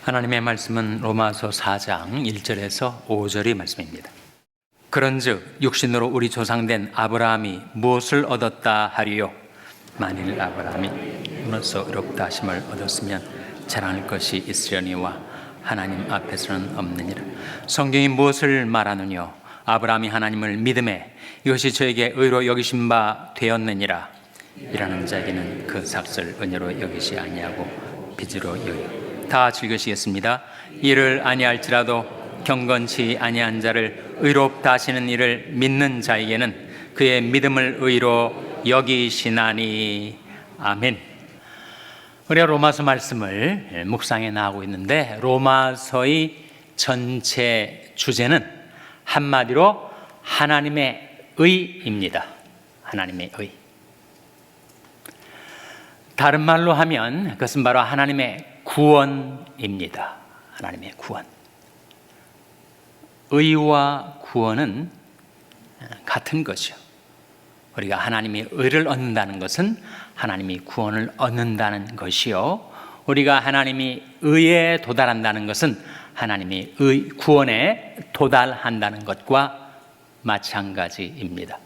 하나님의 말씀은 로마서 4장 1절에서 5절의 말씀입니다. 그런즉 육신으로 우리 조상된 아브라함이 무엇을 얻었다 하리요? 만일 아브라함이 눈으로서 의롭다 하심을 얻었으면 자랑할 것이 있으려니와 하나님 앞에서는 없느니라. 성경이 무엇을 말하느뇨? 아브라함이 하나님을 믿음에 이것이 저에게 의로 여기신 바 되었느니라. 일하는 자에게는 그 삭을 은혜로 여기지 아니하고 빚으로 여기. 다 즐기시겠습니다. 이를 아니할지라도 경건치 아니한 자를 의롭다 하시는 이를 믿는 자에게는 그의 믿음을 의로 여기시나니. 아멘. 우리가 로마서 말씀을 묵상해 나가고 있는데, 로마서의 전체 주제는 한마디로 하나님의 의입니다. 하나님의 의. 다른 말로 하면 그것은 바로 하나님의 구원입니다. 하나님의 구원. 의와 구원은 같은 것이요. 우리가 하나님의 의를 얻는다는 것은 하나님이 구원을 얻는다는 것이요, 우리가 하나님이 의에 도달한다는 것은 하나님이 구원에 도달한다는 것과 마찬가지입니다.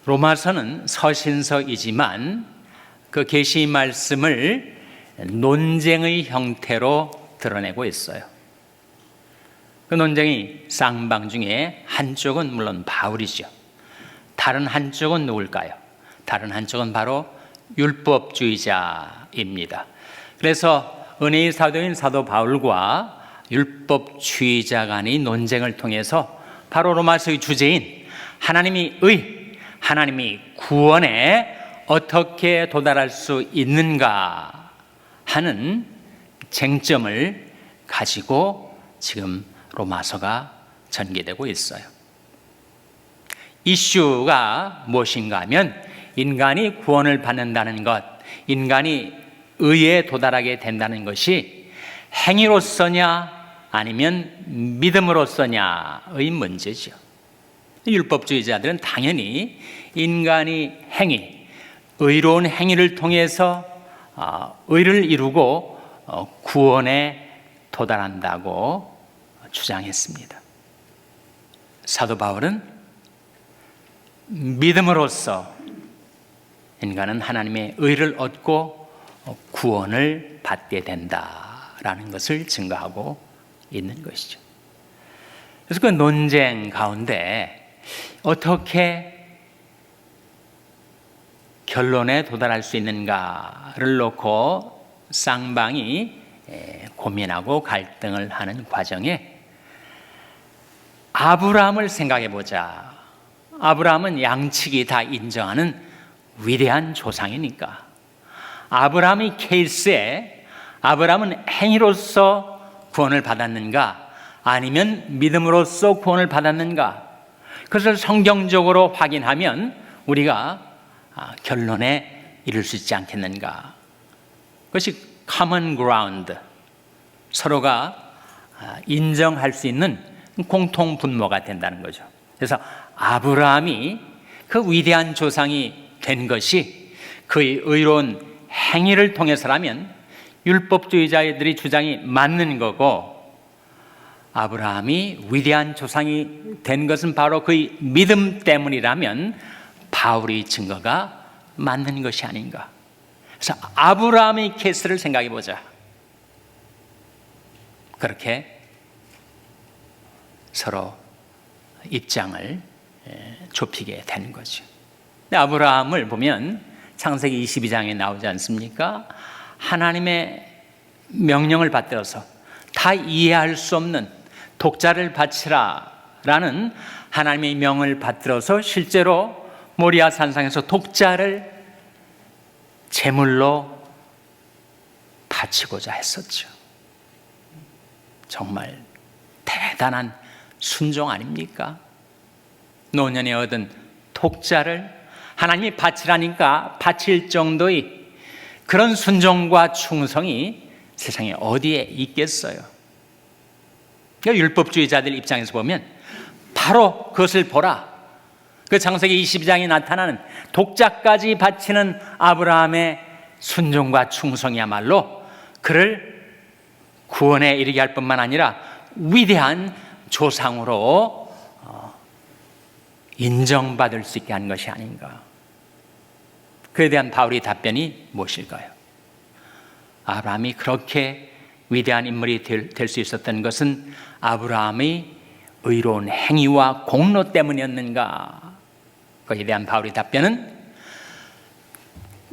로마서는 서신서이지만 그 계시 말씀을 논쟁의 형태로 드러내고 있어요. 그 논쟁이 쌍방 중에 한쪽은 물론 바울이죠. 다른 한쪽은 누굴까요? 다른 한쪽은 바로 율법주의자입니다. 그래서 은혜의 사도인 사도 바울과 율법주의자 간의 논쟁을 통해서 바로 로마서의 주제인 하나님이 하나님이 구원에 어떻게 도달할 수 있는가 하는 쟁점을 가지고 지금 로마서가 전개되고 있어요. 이슈가 무엇인가 하면 인간이 구원을 받는다는 것, 인간이 의에 도달하게 된다는 것이 행위로서냐 아니면 믿음으로서냐의 문제죠. 율법주의자들은 당연히 인간이 의로운 행위를 통해서 의를 이루고 구원에 도달한다고 주장했습니다. 사도 바울은 믿음으로써 인간은 하나님의 의를 얻고 구원을 받게 된다라는 것을 증거하고 있는 것이죠. 그래서 그 논쟁 가운데 어떻게 결론에 도달할 수 있는가를 놓고 쌍방이 고민하고 갈등을 하는 과정에 아브라함을 생각해 보자. 아브라함은 양측이 다 인정하는 위대한 조상이니까 아브라함의 케이스에 아브라함은 행위로서 구원을 받았는가 아니면 믿음으로써 구원을 받았는가, 그것을 성경적으로 확인하면 우리가 결론에 이를 수 있지 않겠는가. 그것이 common ground, 서로가 인정할 수 있는 공통 분모가 된다는 거죠. 그래서 아브라함이 그 위대한 조상이 된 것이 그의 의로운 행위를 통해서라면 율법주의자들의 주장이 맞는 거고, 아브라함이 위대한 조상이 된 것은 바로 그의 믿음 때문이라면 바울의 증거가 맞는 것이 아닌가. 그래서 아브라함의 케이스를 생각해 보자. 그렇게 서로 입장을 좁히게 되는 거죠. 아브라함을 보면 창세기 22장에 나오지 않습니까? 하나님의 명령을 받들어서 다 이해할 수 없는 독자를 바치라 라는 하나님의 명을 받들어서 실제로 모리아 산상에서 독자를 제물로 바치고자 했었죠. 정말 대단한 순종 아닙니까? 노년에 얻은 독자를 하나님이 바치라니까 바칠 정도의 그런 순종과 충성이 세상에 어디에 있겠어요? 그러니까 율법주의자들 입장에서 보면 바로 그것을 보라. 그 창세기 22장에 나타나는 독자까지 바치는 아브라함의 순종과 충성이야말로 그를 구원에 이르게 할 뿐만 아니라 위대한 조상으로 인정받을 수 있게 한 것이 아닌가. 그에 대한 바울의 답변이 무엇일까요? 아브라함이 그렇게 위대한 인물이 될 수 있었던 것은 아브라함의 의로운 행위와 공로 때문이었는가? 그에 대한 바울의 답변은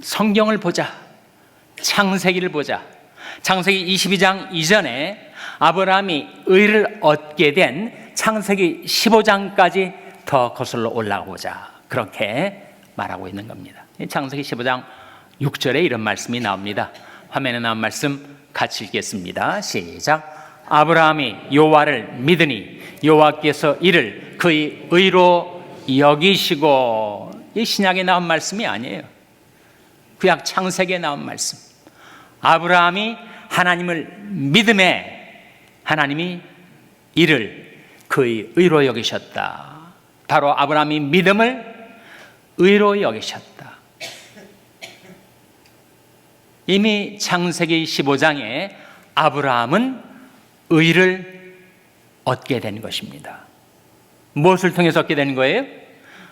성경을 보자, 창세기를 보자. 창세기 22장 이전에 아브라함이 의를 얻게 된 창세기 15장까지 더 거슬러 올라오자, 그렇게 말하고 있는 겁니다. 창세기 15장 6절에 이런 말씀이 나옵니다. 화면에 나온 말씀 같이 읽겠습니다. 시작. 아브라함이 여호와를 믿으니 여호와께서 이를 그의 의로 여기시고. 이 신약에 나온 말씀이 아니에요. 구약 창세기에 나온 말씀. 아브라함이 하나님을 믿음에 하나님이 이를 그의 의로 여기셨다. 바로 아브라함이 믿음을 의로 여기셨다. 이미 창세기 15장에 아브라함은 의를 얻게 된 것입니다. 무엇을 통해서 얻게 된 거예요?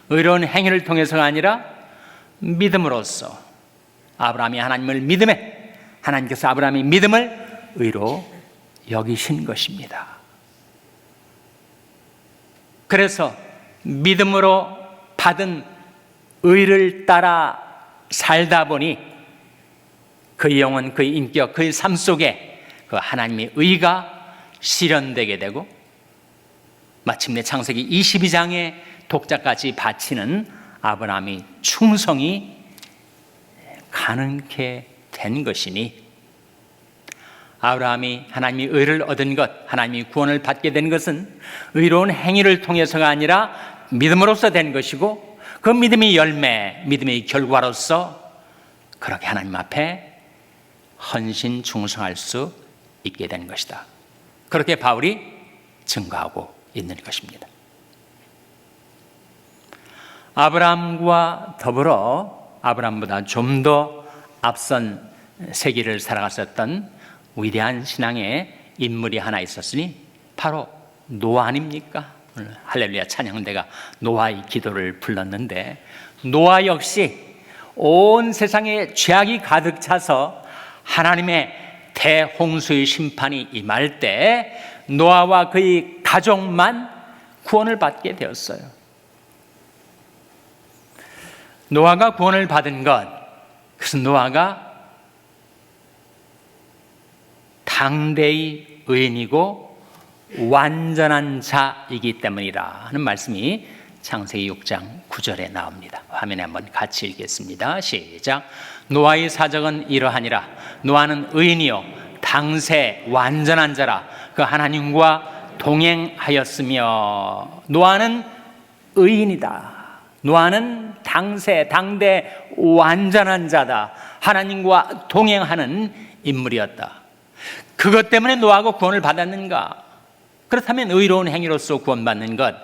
의로운 행위를 통해서가 아니라 믿음으로써. 아브라함이 하나님을 믿음에 하나님께서 아브라함의 믿음을 의로 여기신 것입니다. 그래서 믿음으로 받은 의를 따라 살다 보니 그의 영혼, 그의 인격, 그의 삶 속에 그 하나님의 의가 실현되게 되고 마침내 창세기 22장의 독자까지 바치는 아브라함의 충성이 가능케 된 것이니, 아브라함이 하나님의 의를 얻은 것, 하나님의 구원을 받게 된 것은 의로운 행위를 통해서가 아니라 믿음으로써 된 것이고, 그 믿음의 열매, 믿음의 결과로서 그렇게 하나님 앞에 헌신 충성할 수 있게 된 것이다. 그렇게 바울이 증거하고 있는 것입니다. 아브라함과 더불어 아브라함보다 좀 더 앞선 세기를 살아갔었던 위대한 신앙의 인물이 하나 있었으니 바로 노아 아닙니까? 오늘 할렐루야 찬양대가 노아의 기도를 불렀는데, 노아 역시 온 세상에 죄악이 가득 차서 하나님의 대홍수의 심판이 임할 때 노아와 그의 가족만 구원을 받게 되었어요. 노아가 구원을 받은 것, 그것은 노아가 당대의 의인이고 완전한 자이기 때문이라 하는 말씀이 창세기 6장 9절에 나옵니다. 화면에 한번 같이 읽겠습니다. 시작. 노아의 사적은 이러하니라. 노아는 의인이요 당세 완전한 자라. 그 하나님과 동행하였으며. 노아는 의인이다. 노아는 당대 완전한 자다. 하나님과 동행하는 인물이었다. 그것 때문에 노아가 구원을 받았는가? 그렇다면 의로운 행위로서 구원받는 것,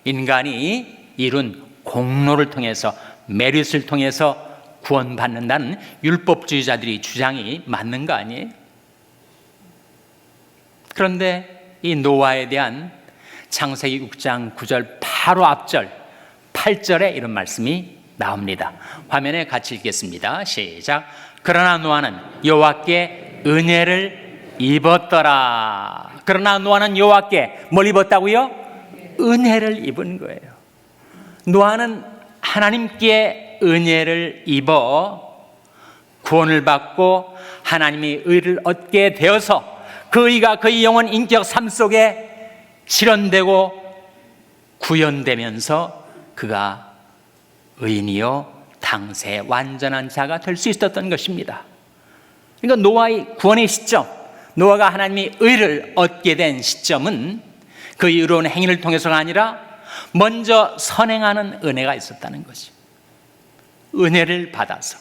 인간이 이룬 공로를 통해서, 메릿을 통해서 구원받는다는 율법주의자들의 주장이 맞는 거 아니에요? 그런데 이 노아에 대한 창세기 6장 9절 바로 앞절 8절에 이런 말씀이 나옵니다. 화면에 같이 읽겠습니다. 시작. 그러나 노아는 여호와께 은혜를 입었더라. 그러나 노아는 여호와께 뭘 입었다고요? 은혜를 입은 거예요. 노아는 하나님께 은혜를 입어 구원을 받고 하나님의 의를 얻게 되어서 그 의가 그의 영혼, 인격, 삶 속에 실현되고 구현되면서 그가 의인이요 당세 완전한 자가 될 수 있었던 것입니다. 그러니까 노아의 구원의 시점, 노아가 하나님의 의를 얻게 된 시점은 그 의로운 행위를 통해서가 아니라 먼저 선행하는 은혜가 있었다는 거죠. 은혜를 받아서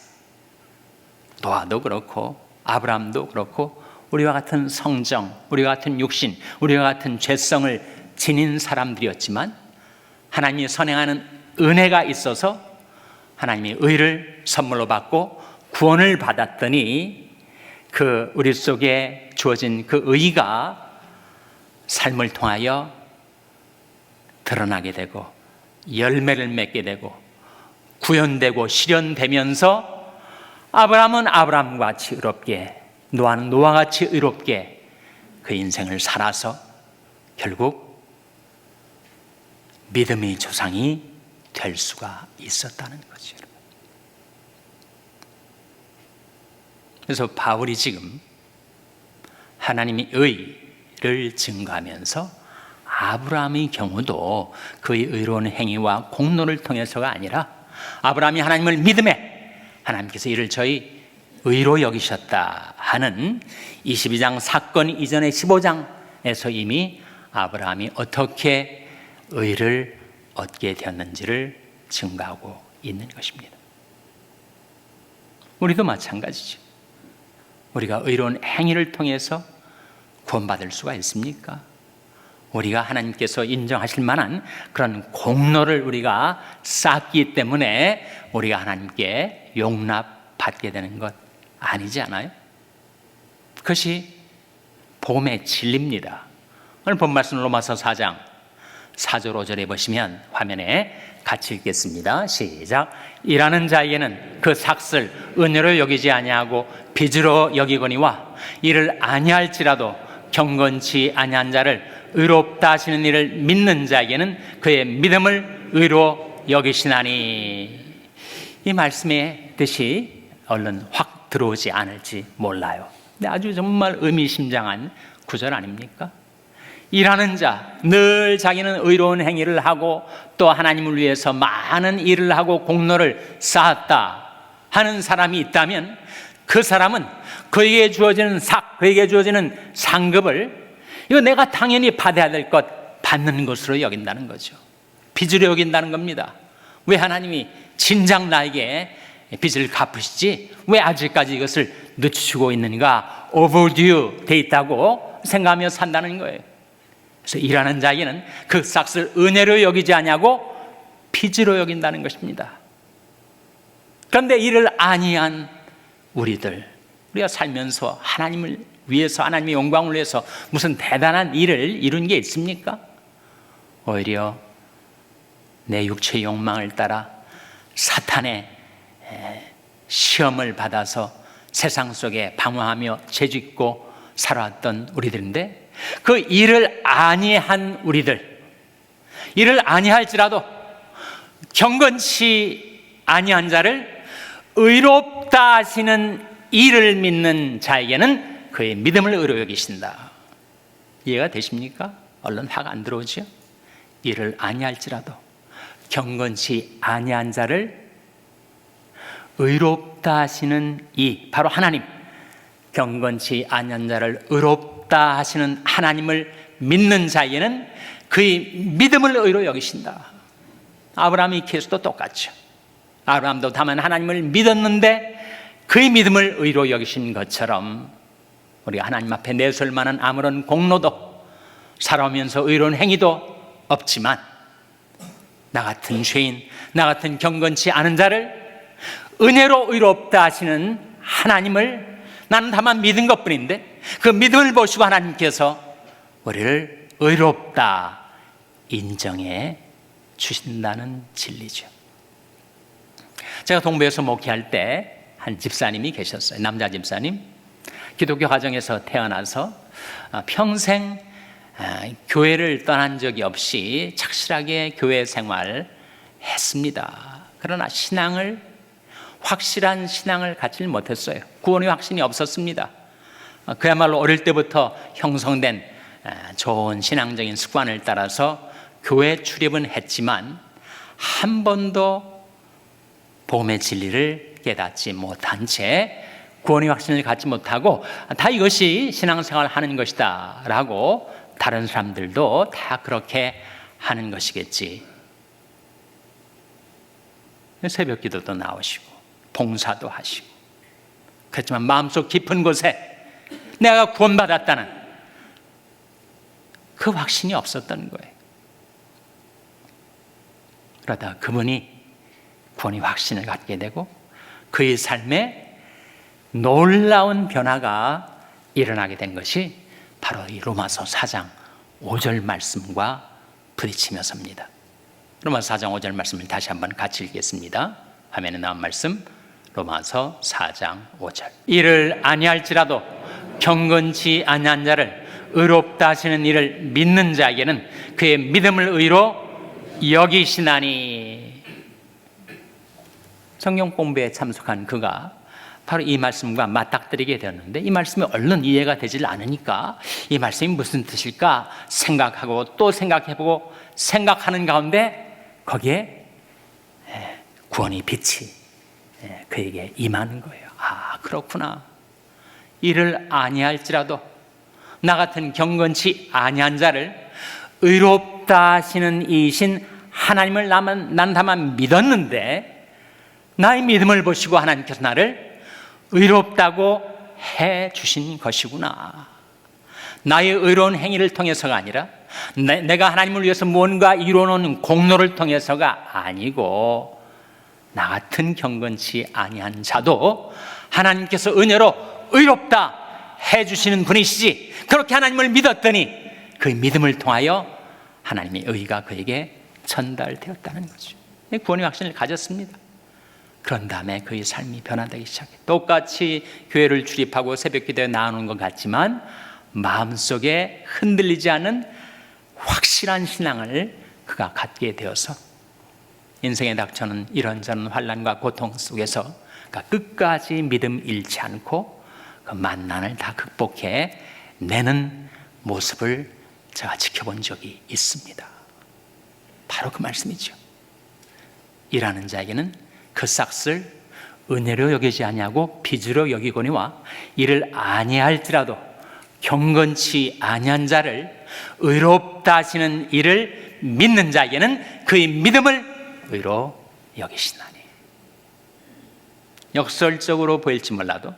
노아도 그렇고 아브라함도 그렇고 우리와 같은 성정, 우리와 같은 육신, 우리와 같은 죄성을 지닌 사람들이었지만 하나님이 선행하는 은혜가 있어서 하나님의 의를 선물로 받고 구원을 받았더니 그 우리 속에 주어진 그 의가 삶을 통하여 드러나게 되고 열매를 맺게 되고 구현되고 실현되면서 아브라함은 아브라함같이 의롭게, 노아는 노아같이 의롭게 그 인생을 살아서 결국 믿음의 조상이 될 수가 있었다는 거죠. 그래서 바울이 지금 하나님의 의를 증거하면서 아브라함의 경우도 그의 의로운 행위와 공로를 통해서가 아니라 아브라함이 하나님을 믿음에 하나님께서 이를 저희 의로 여기셨다 하는 22장 사건 이전의 15장에서 이미 아브라함이 어떻게 의를 얻게 되었는지를 증거하고 있는 것입니다. 우리도 마찬가지죠. 우리가 의로운 행위를 통해서 구원받을 수가 있습니까? 우리가 하나님께서 인정하실 만한 그런 공로를 우리가 쌓기 때문에 우리가 하나님께 용납받게 되는 것 아니지 않아요? 그것이 복음의 진리입니다. 오늘 본 말씀 로마서 4장 4절 5절에 보시면 화면에 같이 읽겠습니다. 시작. 일하는 자에게는 그 삭슬 은혜로 여기지 아니하고 빚으로 여기거니와 이를 아니할지라도 경건치 아니한 자를 의롭다 하시는 이를 믿는 자에게는 그의 믿음을 의로 여기시나니. 이 말씀의 뜻이 얼른 확 들어오지 않을지 몰라요. 근데 아주 정말 의미심장한 구절 아닙니까? 일하는 자, 늘 자기는 의로운 행위를 하고 또 하나님을 위해서 많은 일을 하고 공로를 쌓았다 하는 사람이 있다면 그 사람은 그에게 주어지는 그에게 주어지는 상급을 이거 내가 당연히 받아야 될 것 받는 것으로 여긴다는 거죠. 빚으로 여긴다는 겁니다. 왜 하나님이 진작 나에게 빚을 갚으시지 왜 아직까지 이것을 늦추고 있는가, overdue 돼 있다고 생각하며 산다는 거예요. 그래서 일하는 자에게는 그 삭슬 은혜로 여기지 아니하고 빚으로 여긴다는 것입니다. 그런데 이를 아니한 우리가 살면서 하나님을 위해서, 하나님의 영광을 위해서 무슨 대단한 일을 이룬 게 있습니까? 오히려 내 육체의 욕망을 따라 사탄의 시험을 받아서 세상 속에 방황하며 죄짓고 살아왔던 우리들인데, 그 일을 아니한 우리들, 일을 아니할지라도 경건치 아니한 자를 의롭다 하시는 이를 믿는 자에게는 그의 믿음을 의로 여기신다. 이해가 되십니까? 얼른 화가 안 들어오죠? 일을 아니할지라도 경건치 아니한 자를 의롭다 하시는 이, 바로 하나님, 경건치 아니한 자를 의롭다 하시는 하나님을 믿는 자에게는 그의 믿음을 의로 여기신다. 아브라함의 케이스도 똑같죠. 아브라함도 다만 하나님을 믿었는데 그의 믿음을 의로 여기신 것처럼 우리가 하나님 앞에 내설 만한 아무런 공로도, 살아오면서 의로운 행위도 없지만 나 같은 죄인, 나 같은 경건치 않은 자를 은혜로 의롭다 하시는 하나님을 나는 다만 믿은 것뿐인데 그 믿음을 보시고 하나님께서 우리를 의롭다 인정해 주신다는 진리죠. 제가 동부에서 목회할 때 한 집사님이 계셨어요. 남자 집사님. 기독교 가정에서 태어나서 평생 교회를 떠난 적이 없이 착실하게 교회 생활을 했습니다. 그러나 확실한 신앙을 갖지 못했어요. 구원의 확신이 없었습니다. 그야말로 어릴 때부터 형성된 좋은 신앙적인 습관을 따라서 교회 출입은 했지만 한 번도 복음의 진리를 깨닫지 못한 채 구원의 확신을 갖지 못하고 다 이것이 신앙생활을 하는 것이다 라고 다른 사람들도 다 그렇게 하는 것이겠지. 새벽 기도도 나오시고 봉사도 하시고 그렇지만 마음속 깊은 곳에 내가 구원받았다는 그 확신이 없었던 거예요. 그러다 그분이 구원의 확신을 갖게 되고 그의 삶에 놀라운 변화가 일어나게 된 것이 바로 이 로마서 4장 5절 말씀과 부딪히면서입니다. 로마서 4장 5절 말씀을 다시 한번 같이 읽겠습니다. 화면에 나온 말씀, 로마서 4장 5절. 이를 아니할지라도 경건치 아니한 자를 의롭다 하시는 이를 믿는 자에게는 그의 믿음을 의로 여기시나니. 성경 공부에 참석한 그가 바로 이 말씀과 맞닥뜨리게 되었는데, 이 말씀이 얼른 이해가 되질 않으니까 이 말씀이 무슨 뜻일까 생각하고 또 생각해보고 생각하는 가운데 거기에 구원의 빛이 그에게 임하는 거예요. 아, 그렇구나. 이를 아니할지라도 나 같은 경건치 아니한 자를 의롭다 하시는 이신 하나님을 난 다만 믿었는데, 나의 믿음을 보시고 하나님께서 나를 의롭다고 해 주신 것이구나. 나의 의로운 행위를 통해서가 아니라 내가 하나님을 위해서 뭔가 이루어놓은 공로를 통해서가 아니고, 나 같은 경건치 아니한 자도 하나님께서 은혜로 의롭다 해 주시는 분이시지, 그렇게 하나님을 믿었더니 그 믿음을 통하여 하나님의 의가 그에게 전달되었다는 거죠. 구원의 확신을 가졌습니다. 그런 다음에 그의 삶이 변화되기 시작해. 똑같이 교회를 출입하고 새벽기도에 나오는 것 같지만 마음속에 흔들리지 않는 확실한 신앙을 그가 갖게 되어서 인생에 닥쳐는 이런저런 환난과 고통 속에서 그가 끝까지 믿음 잃지 않고 그 만난을 다 극복해 내는 모습을 제가 지켜본 적이 있습니다. 바로 그 말씀이죠. 일하는 자에게는 그 싹을 은혜로 여기지 아니하고 빚으로 여기거니와 이를 아니할지라도 경건치 아니한 자를 의롭다 하시는 이를 믿는 자에게는 그의 믿음을 의로 여기시나니. 역설적으로 보일지 몰라도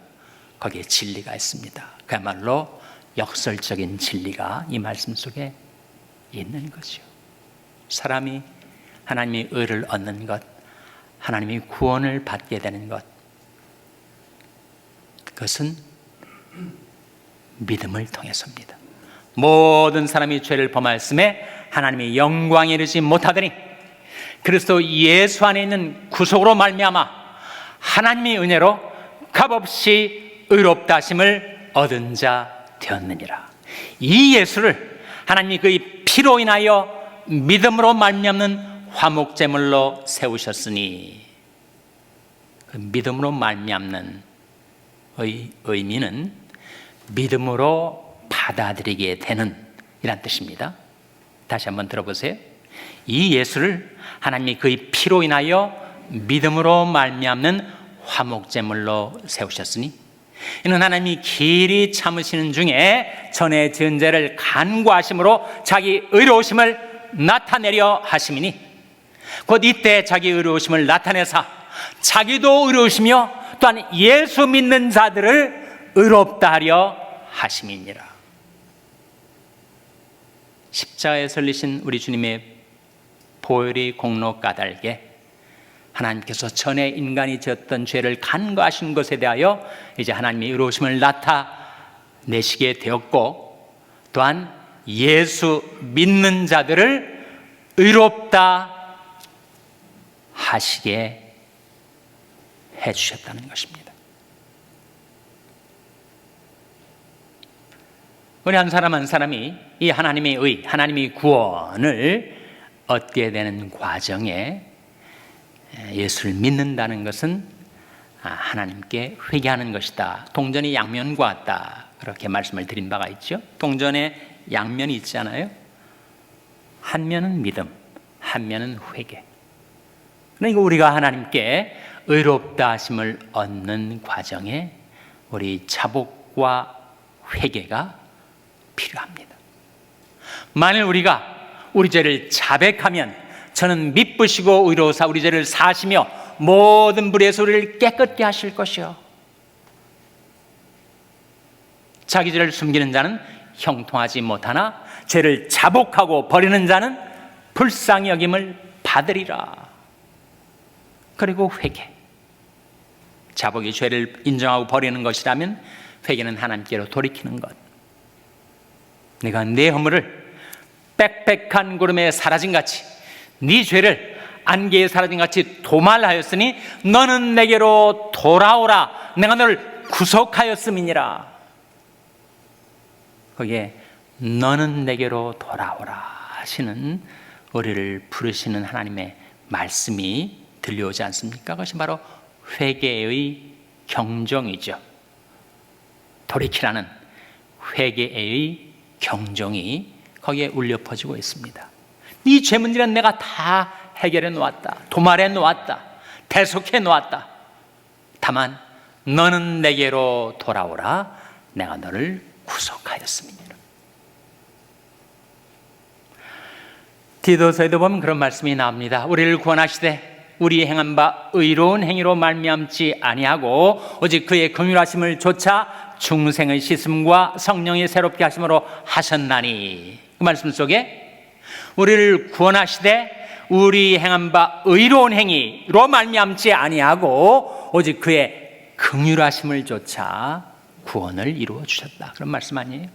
거기에 진리가 있습니다. 그야말로 역설적인 진리가 이 말씀 속에 있는 거죠. 사람이 하나님의 의를 얻는 것, 하나님의 구원을 받게 되는 것, 그것은 믿음을 통해서입니다. 모든 사람이 죄를 범하였음에 하나님의 영광에 이르지 못하더니 그리스도 예수 안에 있는 구속으로 말미암아 하나님의 은혜로 값없이 의롭다 하심을 얻은 자 되었느니라. 이 예수를 하나님이 그의 피로 인하여 믿음으로 말미암는 화목제물로 세우셨으니, 그 믿음으로 말미암는 의미는 믿음으로 받아들이게 되는 이란 뜻입니다. 다시 한번 들어보세요. 이 예수를 하나님이 그의 피로 인하여 믿음으로 말미암는 화목제물로 세우셨으니, 이는 하나님이 길이 참으시는 중에 전에 지은 죄를 간구하심으로 자기 의로우심을 나타내려 하심이니, 곧 이때 자기 의로우심을 나타내사 자기도 의로우시며 또한 예수 믿는 자들을 의롭다 하려 하심이니라. 십자가에 설리신 우리 주님의 보혈의 공로 까닭에 하나님께서 전에 인간이 지었던 죄를 간과하신 것에 대하여 이제 하나님의 의로우심을 나타내시게 되었고, 또한 예수 믿는 자들을 의롭다 하시게 해주셨다는 것입니다. 우리 한 사람 한 사람이 이 하나님의 의, 하나님의 구원을 얻게 되는 과정에 예수를 믿는다는 것은 하나님께 회개하는 것이다. 동전이 양면과 같다. 그렇게 말씀을 드린 바가 있죠. 동전에 양면이 있잖아요. 한 면은 믿음, 한 면은 회개. 그러니까 우리가 하나님께 의롭다 하심을 얻는 과정에 우리 자복과 회개가 필요합니다. 만일 우리가 우리 죄를 자백하면 저는 미쁘시고 의로우사 우리 죄를 사시며 모든 불의에서 우리를 깨끗게 하실 것이요, 자기 죄를 숨기는 자는 형통하지 못하나 죄를 자복하고 버리는 자는 불쌍히 여김을 받으리라. 그리고 회개, 자복이 죄를 인정하고 버리는 것이라면 회개는 하나님께로 돌이키는 것. 내가 내 허물을 빽빽한 구름에 사라진 같이 네 죄를 안개에 사라진 같이 도말하였으니 너는 내게로 돌아오라. 내가 너를 구속하였음이니라. 거기에 너는 내게로 돌아오라 하시는 우리를 부르시는 하나님의 말씀이 들려오지 않습니까? 그것이 바로 회개의 경종이죠. 돌이키라는 회개의 경종이 거기에 울려 퍼지고 있습니다. 네 죄 문제는 내가 다 해결해 놓았다. 도말해 놓았다. 대속해 놓았다. 다만 너는 내게로 돌아오라. 내가 너를 구속하였습니다. 디도서에도 보면 그런 말씀이 나옵니다. 우리를 구원하시되 우리 행한 바 의로운 행위로 말미암지 아니하고 오직 그의 긍휼하심을 조차 중생의 씻음과 성령의 새롭게 하심으로 하셨나니. 그 말씀 속에 우리를 구원하시되 우리 행한 바 의로운 행위로 말미암지 아니하고 오직 그의 긍휼하심을 조차 구원을 이루어 주셨다. 그런 말씀 아니에요?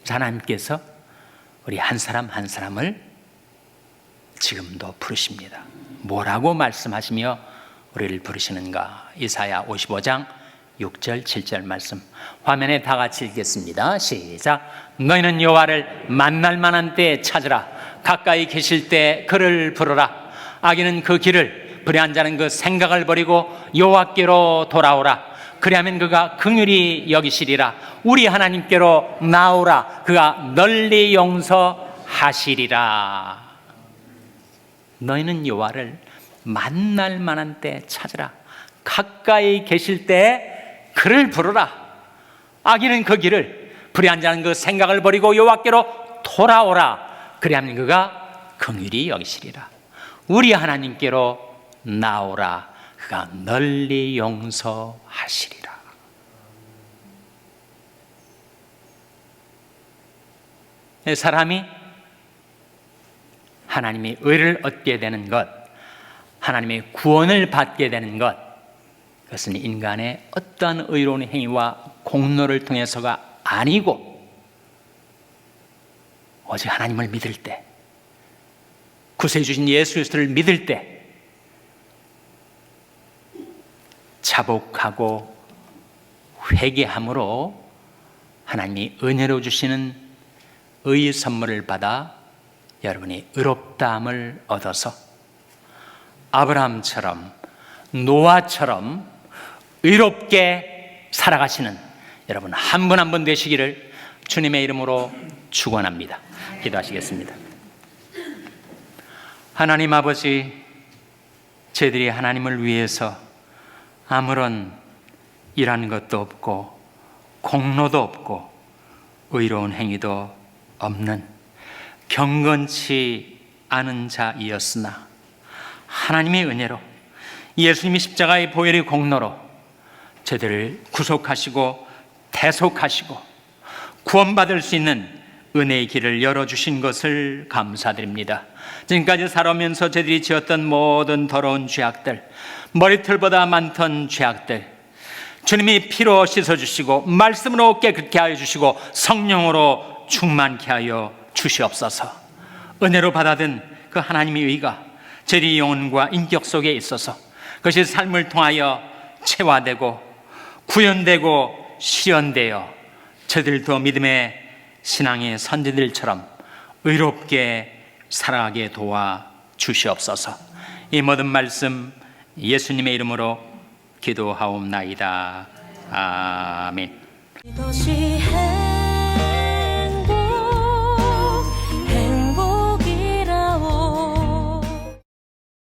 하나님께서 우리 한 사람 한 사람을 지금도 부르십니다. 뭐라고 말씀하시며 우리를 부르시는가? 이사야 55장 6절 7절 말씀 화면에 다 같이 읽겠습니다. 시작. 너희는 여호와를 만날 만한 때에 찾으라. 가까이 계실 때 그를 부르라. 악인은 그 길을, 불의한 자는 그 생각을 버리고 여호와께로 돌아오라. 그리하면 그가 긍휼히 여기시리라. 우리 하나님께로 나오라. 그가 널리 용서하시리라. 너희는 여호와를 만날 만한 때 찾으라. 가까이 계실 때 그를 부르라. 악인은 그 길을, 불의한 자는 그 생각을 버리고 여호와께로 돌아오라. 그리하면 그가 긍휼히 여기시리라. 우리 하나님께로 나오라. 그가 널리 용서하시리라. 사람이 하나님의 의를 얻게 되는 것, 하나님의 구원을 받게 되는 것, 그것은 인간의 어떠한 의로운 행위와 공로를 통해서가 아니고 오직 하나님을 믿을 때, 구세해 주신 예수 그리스도를 믿을 때 자복하고 회개함으로 하나님이 은혜로 주시는 의의 선물을 받아 여러분이 의롭다함을 얻어서 아브라함처럼 노아처럼 의롭게 살아가시는 여러분 한 분 한 분 되시기를 주님의 이름으로 축원합니다. 기도하시겠습니다. 하나님 아버지, 저희들이 하나님을 위해서 아무런 일한 것도 없고 공로도 없고 의로운 행위도 없는 경건치 않은 자이었으나 하나님의 은혜로 예수님이 십자가의 보혈의 공로로 저희들을 구속하시고 대속하시고 구원받을 수 있는 은혜의 길을 열어주신 것을 감사드립니다. 지금까지 살아오면서 저희들이 지었던 모든 더러운 죄악들, 머리털보다 많던 죄악들, 주님이 피로 씻어주시고 말씀으로 깨끗게 하여 주시고 성령으로 충만케 하여 주시옵소서. 은혜로 받아든 그 하나님의 의가 저희 영혼과 인격 속에 있어서 그것이 삶을 통하여 체화되고 구현되고 실현되어 저희들도 믿음의 신앙의 선지들처럼 의롭게 살아가게 도와 주시옵소서. 이 모든 말씀 예수님의 이름으로 기도하옵나이다. 아멘.